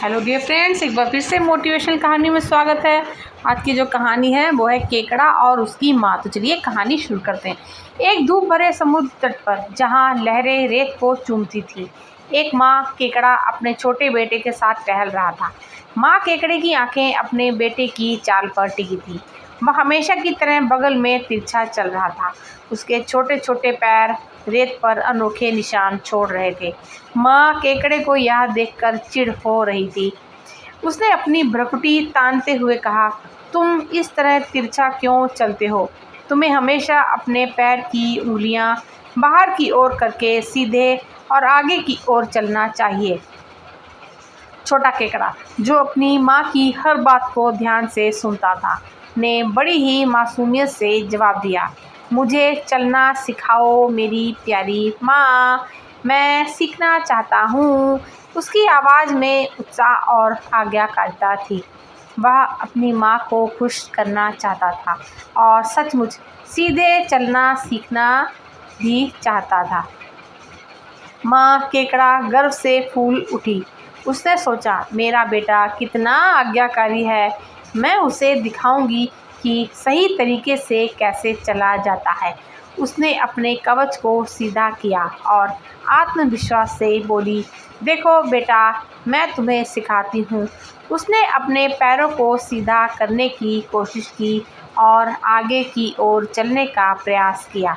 Hello dear friends, एक बार फिर से मोटिवेशनल कहानी में स्वागत है। आज की जो कहानी है वो है केकड़ा और उसकी माँ। तो चलिए कहानी शुरू करते हैं। एक धूप भरे समुद्र तट पर जहाँ लहरें रेत को चूमती थी, एक माँ केकड़ा अपने छोटे बेटे के साथ टहल रहा था। माँ केकड़े की आंखें अपने बेटे की चाल पर टिकी थी। वह हमेशा की तरह बगल में तिरछा चल रहा था। उसके छोटे छोटे पैर रेत पर अनोखे निशान छोड़ रहे थे। माँ केकड़े को यह देखकर चिढ़ हो रही थी। उसने अपनी भ्रुकुटी तानते हुए कहा, तुम इस तरह तिरछा क्यों चलते हो? तुम्हें हमेशा अपने पैर की उंगलियां बाहर की ओर करके सीधे और आगे की ओर चलना चाहिए। छोटा केकड़ा, जो अपनी माँ की हर बात को ध्यान से सुनता था, ने बड़ी ही मासूमियत से जवाब दिया, मुझे चलना सिखाओ मेरी प्यारी माँ, मैं सीखना चाहता हूँ। उसकी आवाज़ में उत्साह और आज्ञाकारिता थी। वह अपनी माँ को खुश करना चाहता था और सचमुच सीधे चलना सीखना भी चाहता था। माँ केकड़ा गर्व से फूल उठी। उसने सोचा, मेरा बेटा कितना आज्ञाकारी है, मैं उसे दिखाऊंगी कि सही तरीके से कैसे चला जाता है। उसने अपने कवच को सीधा किया और आत्मविश्वास से बोली, देखो बेटा, मैं तुम्हें सिखाती हूँ। उसने अपने पैरों को सीधा करने की कोशिश की और आगे की ओर चलने का प्रयास किया,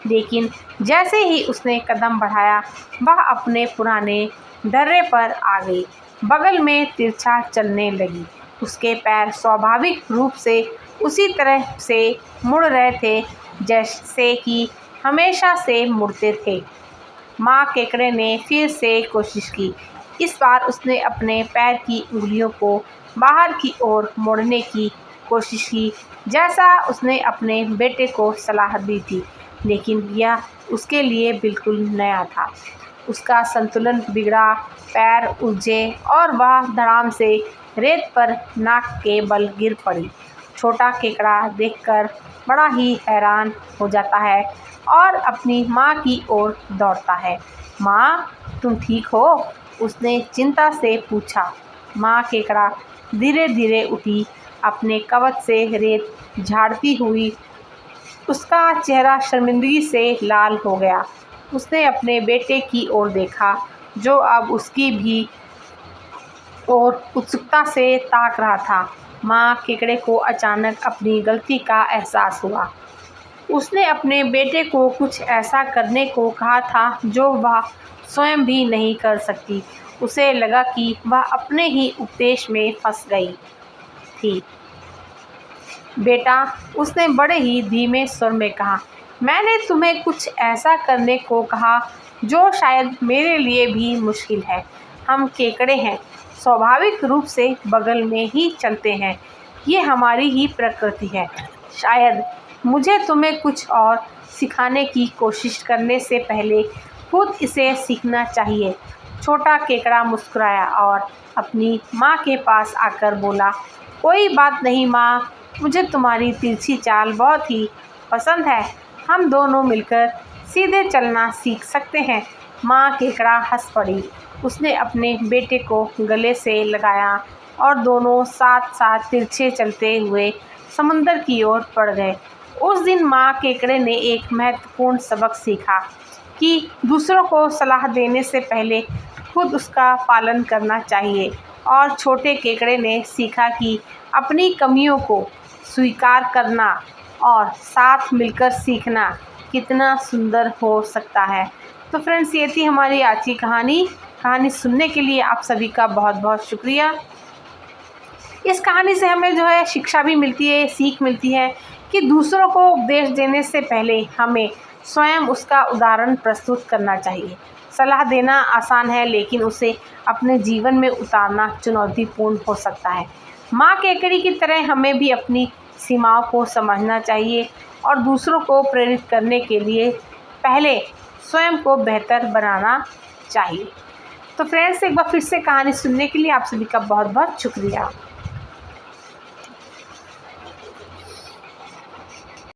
लेकिन जैसे ही उसने कदम बढ़ाया, वह अपने पुराने ढर्रे पर आ गई। बगल में तिरछा चलने लगी। उसके पैर स्वाभाविक रूप से उसी तरह से मुड़ रहे थे जैसे कि हमेशा से मुड़ते थे। माँ केकड़े ने फिर से कोशिश की। इस बार उसने अपने पैर की उंगलियों को बाहर की ओर मोड़ने की कोशिश की, जैसा उसने अपने बेटे को सलाह दी थी, लेकिन यह उसके लिए बिल्कुल नया था। उसका संतुलन बिगड़ा, पैर उलझे और वह धड़ाम से रेत पर नाक के बल गिर पड़ी। छोटा केकड़ा देखकर बड़ा ही हैरान हो जाता है और अपनी माँ की ओर दौड़ता है। माँ, तुम ठीक हो? उसने चिंता से पूछा। माँ केकड़ा धीरे धीरे उठी, अपने कवच से रेत झाड़ती हुई। उसका चेहरा शर्मिंदगी से लाल हो गया। उसने अपने बेटे की ओर देखा, जो अब उसकी भी ओर उत्सुकता से ताक रहा था। माँ केकड़े को अचानक अपनी गलती का एहसास हुआ। उसने अपने बेटे को कुछ ऐसा करने को कहा था जो वह स्वयं भी नहीं कर सकती। उसे लगा कि वह अपने ही उपदेश में फंस गई थी। बेटा, उसने बड़े ही धीमे स्वर में कहा, मैंने तुम्हें कुछ ऐसा करने को कहा जो शायद मेरे लिए भी मुश्किल है। हम केकड़े हैं, स्वाभाविक रूप से बगल में ही चलते हैं। ये हमारी ही प्रकृति है। शायद मुझे तुम्हें कुछ और सिखाने की कोशिश करने से पहले खुद इसे सीखना चाहिए। छोटा केकड़ा मुस्कुराया और अपनी माँ के पास आकर बोला, कोई बात नहीं माँ, मुझे तुम्हारी तिरछी चाल बहुत ही पसंद है। हम दोनों मिलकर सीधे चलना सीख सकते हैं। माँ केकड़ा हंस पड़ी। उसने अपने बेटे को गले से लगाया और दोनों साथ साथ तिरछे चलते हुए समुंदर की ओर बढ़ गए। उस दिन माँ केकड़े ने एक महत्वपूर्ण सबक सीखा कि दूसरों को सलाह देने से पहले खुद उसका पालन करना चाहिए, और छोटे केकड़े ने सीखा कि अपनी कमियों को स्वीकार करना और साथ मिलकर सीखना कितना सुंदर हो सकता है। तो फ्रेंड्स, ये थी हमारी आज की कहानी सुनने के लिए आप सभी का बहुत बहुत शुक्रिया। इस कहानी से हमें जो है शिक्षा भी मिलती है, सीख मिलती है कि दूसरों को उपदेश देने से पहले हमें स्वयं उसका उदाहरण प्रस्तुत करना चाहिए। सलाह देना आसान है, लेकिन उसे अपने जीवन में उतारना चुनौतीपूर्ण हो सकता है। माँ केकड़ी की तरह हमें भी अपनी सीमाओं को समझना चाहिए और दूसरों को प्रेरित करने के लिए पहले स्वयं को बेहतर बनाना चाहिए। तो फ्रेंड्स, एक बार फिर से कहानी सुनने के लिए आप सभी का बहुत बहुत शुक्रिया।